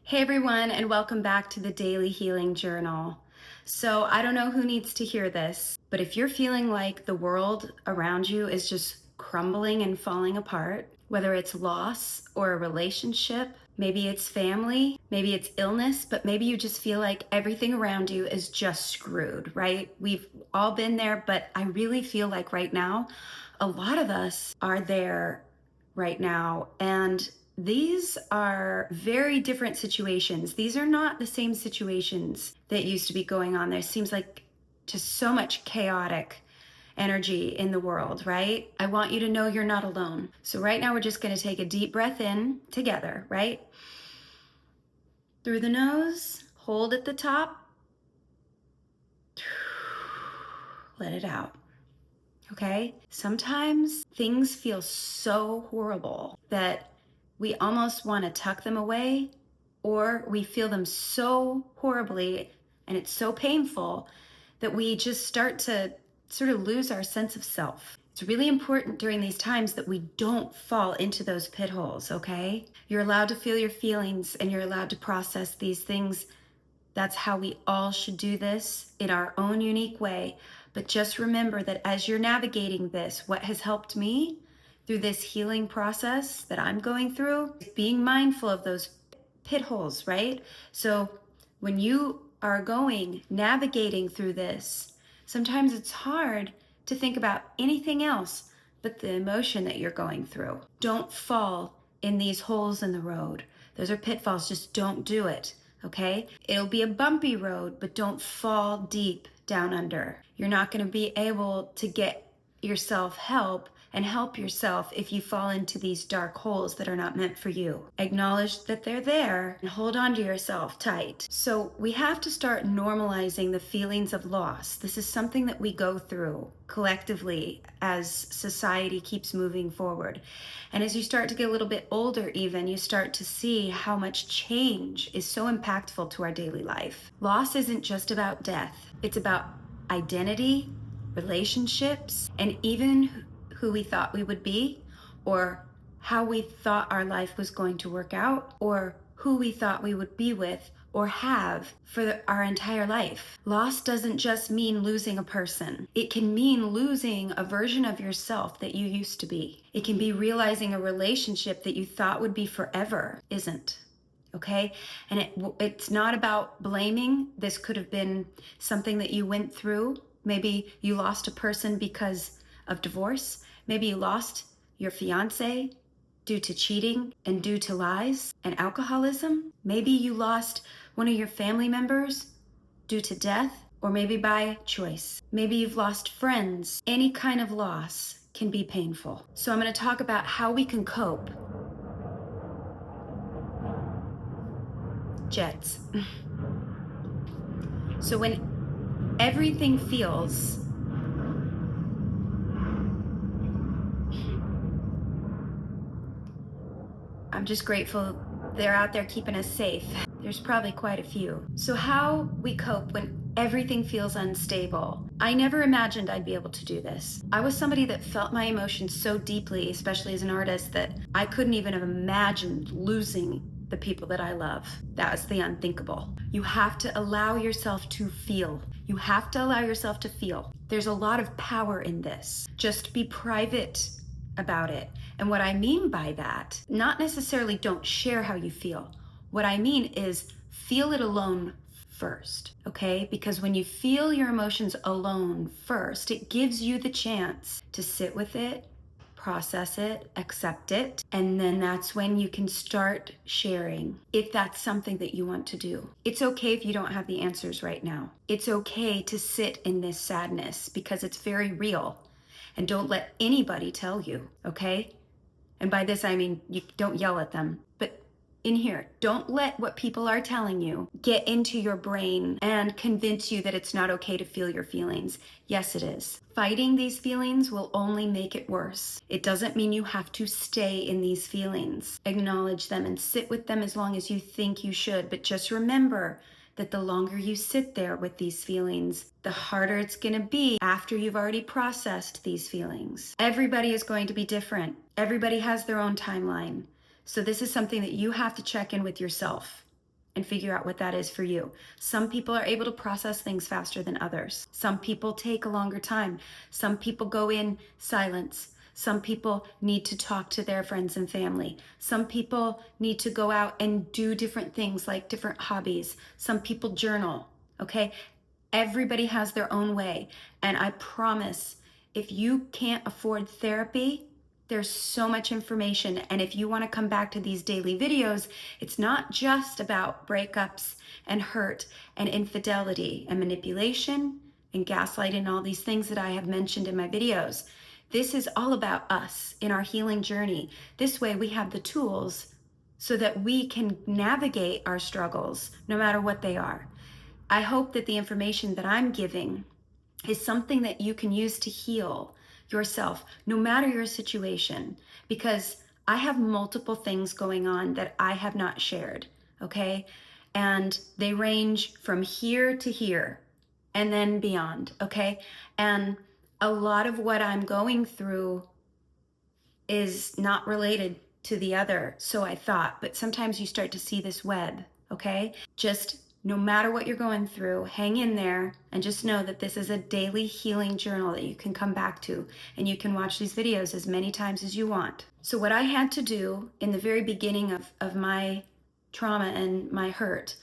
Hey everyone, and welcome back to the Daily Healing Journal. So, I don't know who needs to hear this, but if you're feeling like the world around you is just crumbling and falling apart, whether it's loss or a relationship, maybe it's family, maybe it's illness, but maybe you just feel like everything around you is just screwed, right? We've all been there, but I really feel like right now, a lot of us are there right now. And these are very different situations. These are not the same situations that used to be going on. There seems like just so much chaotic energy in the world, right? I want you to know you're not alone. So right now we're just going to take a deep breath in together, right? Through the nose, hold at the top, let it out. Okay? Sometimes things feel so horrible that we almost want to tuck them away, or we feel them so horribly and it's so painful that we just start to sort of lose our sense of self. It's really important during these times that we don't fall into those pit holes, okay? You're allowed to feel your feelings and you're allowed to process these things. That's how we all should do this in our own unique way. But just remember that as you're navigating this, what has helped me through this healing process that I'm going through, is being mindful of those pit holes, right? So when you are navigating through this, sometimes it's hard to think about anything else but the emotion that you're going through. Don't fall in these holes in the road. Those are pitfalls. Just don't do it. Okay? It'll be a bumpy road, but don't fall deep down under. You're not going to be able to get yourself help and help yourself if you fall into these dark holes that are not meant for you. Acknowledge that they're there and hold on to yourself tight. So we have to start normalizing the feelings of loss. This is something that we go through collectively as society keeps moving forward. And as you start to get a little bit older even, you start to see how much change is so impactful to our daily life. Loss isn't just about death. It's about identity, relationships, and even who we thought we would be, or how we thought our life was going to work out, or who we thought we would be with or have for our entire life. Loss doesn't just mean losing a person. It can mean losing a version of yourself that you used to be. It can be realizing a relationship that you thought would be forever isn't. Okay? And it's not about blaming. This could have been something that you went through. Maybe you lost a person because of divorce. Maybe you lost your fiance due to cheating and due to lies and alcoholism. Maybe you lost one of your family members due to death, or maybe by choice. Maybe you've lost friends. Any kind of loss can be painful. So I'm going to talk about how we can cope. Jets. So when everything feels I'm just grateful they're out there keeping us safe. There's probably quite a few. So how we cope when everything feels unstable. I never imagined I'd be able to do this. I was somebody that felt my emotions so deeply, especially as an artist, that I couldn't even have imagined losing the people that I love. That was the unthinkable. You have to allow yourself to feel. You have to allow yourself to feel. There's a lot of power in this. Just be private about it. And what I mean by that, not necessarily don't share how you feel. What I mean is feel it alone first, okay? Because when you feel your emotions alone first, it gives you the chance to sit with it, process it, accept it, and then that's when you can start sharing if that's something that you want to do. It's okay if you don't have the answers right now. It's okay to sit in this sadness because it's very real. And don't let anybody tell you, okay? And by this, I mean, you don't yell at them, but in here, don't let what people are telling you get into your brain and convince you that it's not okay to feel your feelings. Yes, it is. Fighting these feelings will only make it worse. It doesn't mean you have to stay in these feelings. Acknowledge them and sit with them as long as you think you should, but just remember that the longer you sit there with these feelings, the harder it's going to be after you've already processed these feelings. Everybody is going to be different. Everybody has their own timeline. So this is something that you have to check in with yourself. and figure out what that is for you. Some people are able to process things faster than others. Some people take a longer time. Some people go in silence. Some people need to talk to their friends and family. Some people need to go out and do different things like different hobbies. Some people journal, okay? Everybody has their own way. And I promise, if you can't afford therapy, there's so much information. And if you want to come back to these daily videos, it's not just about breakups and hurt and infidelity and manipulation and gaslighting and all these things that I have mentioned in my videos. This is all about us in our healing journey. This way we have the tools so that we can navigate our struggles, no matter what they are. I hope that the information that I'm giving is something that you can use to heal yourself, no matter your situation, because I have multiple things going on that I have not shared, okay? And they range from here to here and then beyond, okay? And a lot of what I'm going through is not related to the other, so I thought, but sometimes you start to see this web, okay? Just no matter what you're going through, hang in there and just know that this is a daily healing journal that you can come back to, and you can watch these videos as many times as you want. So what I had to do in the very beginning of my trauma and my hurt,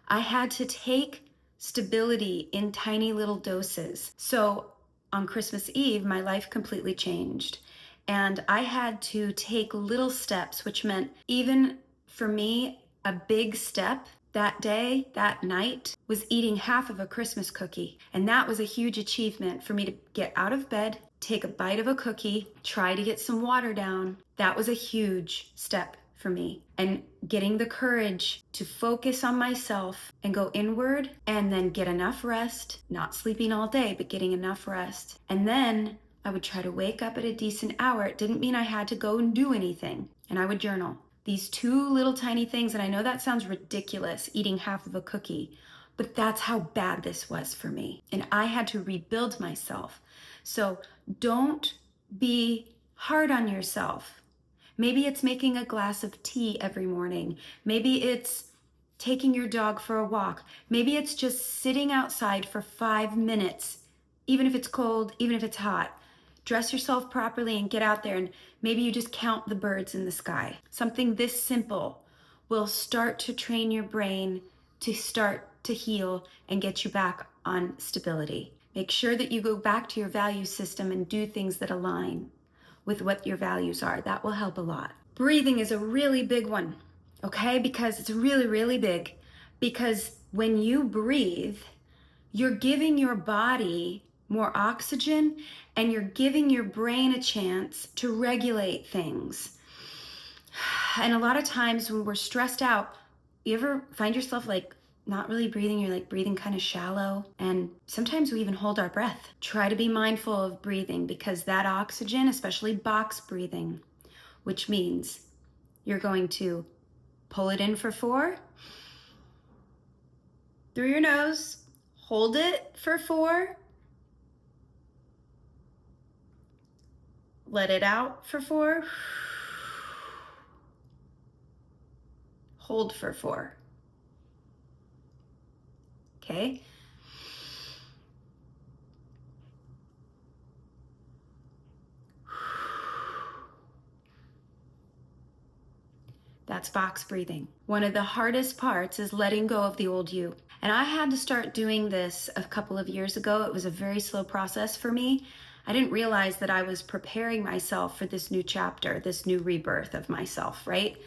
I had to take stability in tiny little doses. So on Christmas Eve, my life completely changed. And I had to take little steps, which meant even for me, a big step that day, that night, was eating half of a Christmas cookie. And that was a huge achievement for me to get out of bed, take a bite of a cookie, try to get some water down. That was a huge step for me. And getting the courage to focus on myself and go inward, and then get enough rest, not sleeping all day, but getting enough rest. And then I would try to wake up at a decent hour. It didn't mean I had to go and do anything. And I would journal. These two little tiny things, and I know that sounds ridiculous, eating half of a cookie, but that's how bad this was for me. And I had to rebuild myself. So don't be hard on yourself. Maybe it's making a glass of tea every morning. Maybe it's taking your dog for a walk. Maybe it's just sitting outside for 5 minutes, even if it's cold, even if it's hot. Dress yourself properly and get out there, and maybe you just count the birds in the sky. Something this simple will start to train your brain to start to heal and get you back on stability. Make sure that you go back to your value system and do things that align with what your values are. That will help a lot. Breathing is a really big one, okay? Because it's really, really big. Because when you breathe, you're giving your body more oxygen, and you're giving your brain a chance to regulate things. And a lot of times when we're stressed out, you ever find yourself like not really breathing? You're like breathing kind of shallow, and sometimes we even hold our breath. Try to be mindful of breathing, because that oxygen, especially box breathing, which means you're going to pull it in for 4 through your nose, hold it for 4, let it out for 4, hold for 4. Okay? That's box breathing. One of the hardest parts is letting go of the old you. And I had to start doing this a couple of years ago. It was a very slow process for me. I didn't realize that I was preparing myself for this new chapter, this new rebirth of myself, right?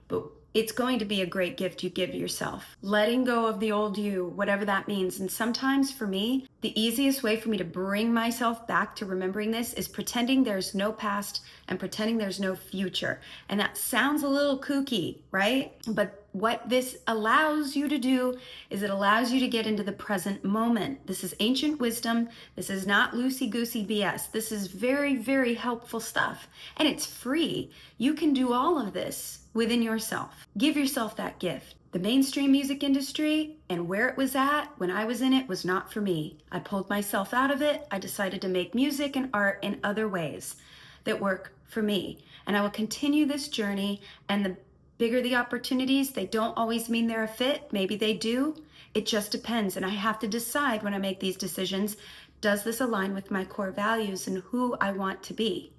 But it's going to be a great gift you give yourself. Letting go of the old you, whatever that means. And sometimes for me, the easiest way for me to bring myself back to remembering this is pretending there's no past and pretending there's no future. And that sounds a little kooky, right? But what this allows you to do is it allows you to get into the present moment. This is ancient wisdom. This is not loosey-goosey BS. This is very, very helpful stuff. And it's free. You can do all of this within yourself. Give yourself that gift. The mainstream music industry and where it was at when I was in it was not for me. I pulled myself out of it. I decided to make music and art in other ways that work for me. And I will continue this journey, and the bigger the opportunities. They don't always mean they're a fit. Maybe they do. It just depends. And I have to decide when I make these decisions, does this align with my core values and who I want to be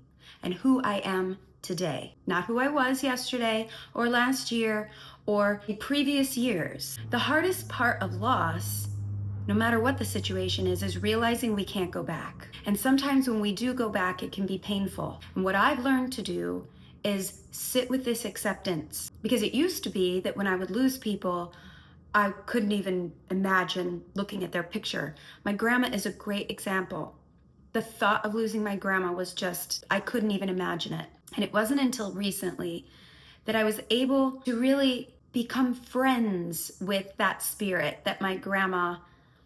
and who I am today? Not who I was yesterday or last year or the previous years. The hardest part of loss, no matter what the situation is realizing we can't go back. And sometimes when we do go back, it can be painful. And what I've learned to do is sit with this acceptance. Because it used to be that when I would lose people, I couldn't even imagine looking at their picture. My grandma is a great example. The thought of losing my grandma was just, I couldn't even imagine it. And it wasn't until recently that I was able to really become friends with that spirit that my grandma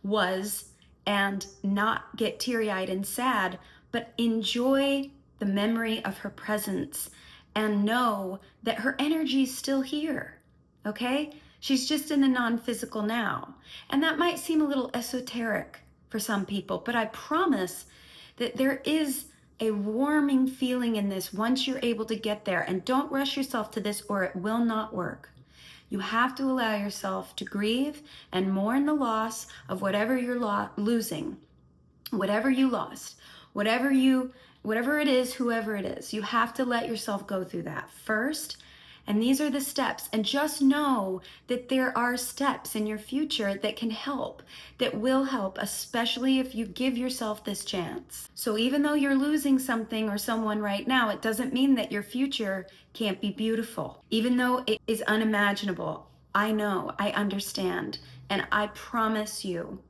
was and not get teary-eyed and sad, but enjoy the memory of her presence and know that her energy is still here, okay? She's just in the non-physical now. And that might seem a little esoteric for some people, but I promise that there is a warming feeling in this once you're able to get there. And don't rush yourself to this or it will not work. You have to allow yourself to grieve and mourn the loss of whatever you're losing, whatever you lost, whatever it is, whoever it is. You have to let yourself go through that first. And these are the steps. And just know that there are steps in your future that can help, that will help, especially if you give yourself this chance. So even though you're losing something or someone right now, it doesn't mean that your future can't be beautiful. Even though it is unimaginable, I know, I understand. And I promise you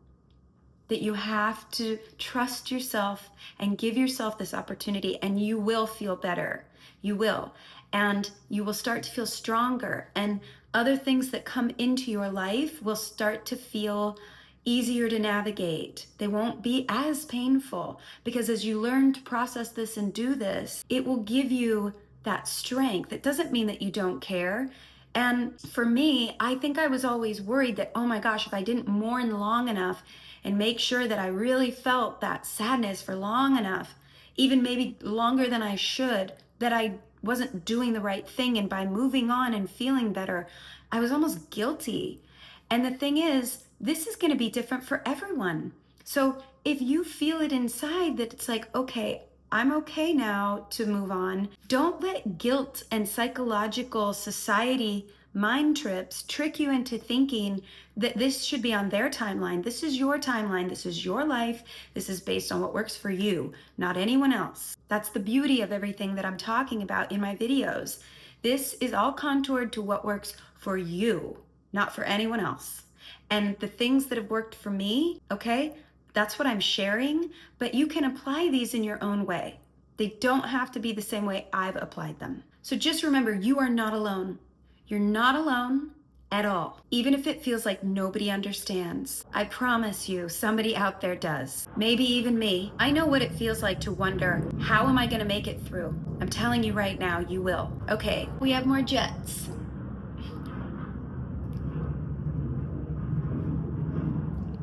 that you have to trust yourself and give yourself this opportunity, and you will feel better. You will. And you will start to feel stronger, and other things that come into your life will start to feel easier to navigate. They won't be as painful, because as you learn to process this and do this, it will give you that strength. It doesn't mean that you don't care. And for me, I think I was always worried that, oh my gosh, if I didn't mourn long enough and make sure that I really felt that sadness for long enough, even maybe longer than I should, that I wasn't doing the right thing. And by moving on and feeling better, I was almost guilty. And the thing is, this is going to be different for everyone. So if you feel it inside that it's like, okay, I'm okay now to move on, don't let guilt and psychological society mind trips trick you into thinking that this should be on their timeline. This is your timeline. This is your life. This is based on what works for you, not anyone else. That's the beauty of everything that I'm talking about in my videos. This is all contoured to what works for you, not for anyone else. And the things that have worked for me, okay, that's what I'm sharing, but you can apply these in your own way. They don't have to be the same way I've applied them. So just remember, you are not alone. You're not alone at all, even if it feels like nobody understands. I promise you, somebody out there does. Maybe even me. I know what it feels like to wonder, how am I gonna make it through? I'm telling you right now, you will. Okay, we have more jets.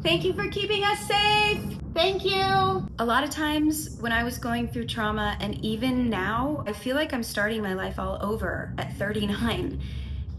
Thank you for keeping us safe. Thank you. A lot of times when I was going through trauma, and even now, I feel like I'm starting my life all over at 39.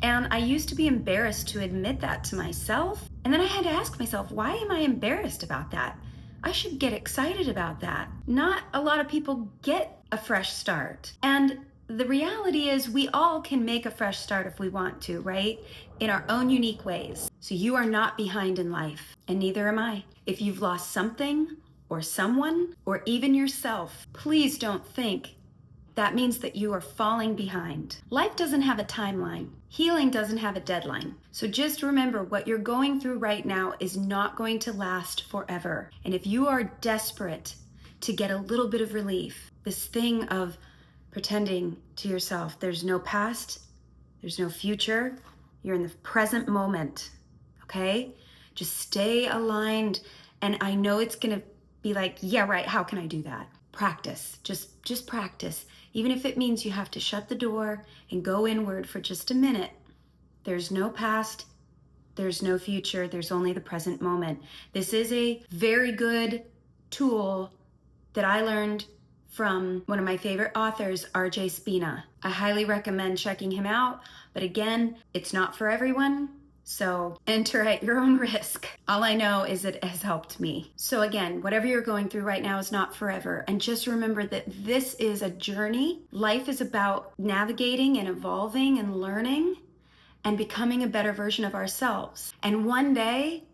And I used to be embarrassed to admit that to myself. And then I had to ask myself, why am I embarrassed about that? I should get excited about that. Not a lot of people get a fresh start. And the reality is we all can make a fresh start if we want to, right? In our own unique ways. So you are not behind in life, and neither am I. If you've lost something or someone or even yourself, please don't think that means that you are falling behind. Life doesn't have a timeline. Healing doesn't have a deadline. So just remember, what you're going through right now is not going to last forever. And if you are desperate to get a little bit of relief, this thing of pretending to yourself there's no past, there's no future, you're in the present moment, okay? Just stay aligned. And I know it's gonna be like, yeah, right, how can I do that? Practice, just practice. Even if it means you have to shut the door and go inward for just a minute. There's no past, there's no future, there's only the present moment. This is a very good tool that I learned from one of my favorite authors, R.J. Spina. I highly recommend checking him out, But again, it's not for everyone. So enter at your own risk. All I know is it has helped me. So again, whatever you're going through right now is not forever. And just remember that this is a journey. Life is about navigating and evolving and learning and becoming a better version of ourselves. And one day,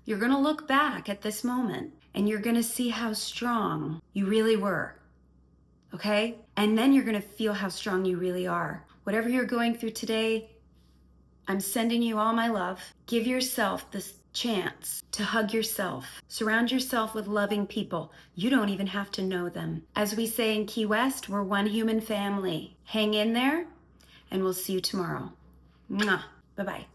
you're going to look back at this moment and you're going to see how strong you really were. Okay? And then you're going to feel how strong you really are. Whatever you're going through today, I'm sending you all my love. Give yourself this chance to hug yourself. Surround yourself with loving people. You don't even have to know them. As we say in Key West, we're one human family. Hang in there, and we'll see you tomorrow. Mwah. Bye-bye.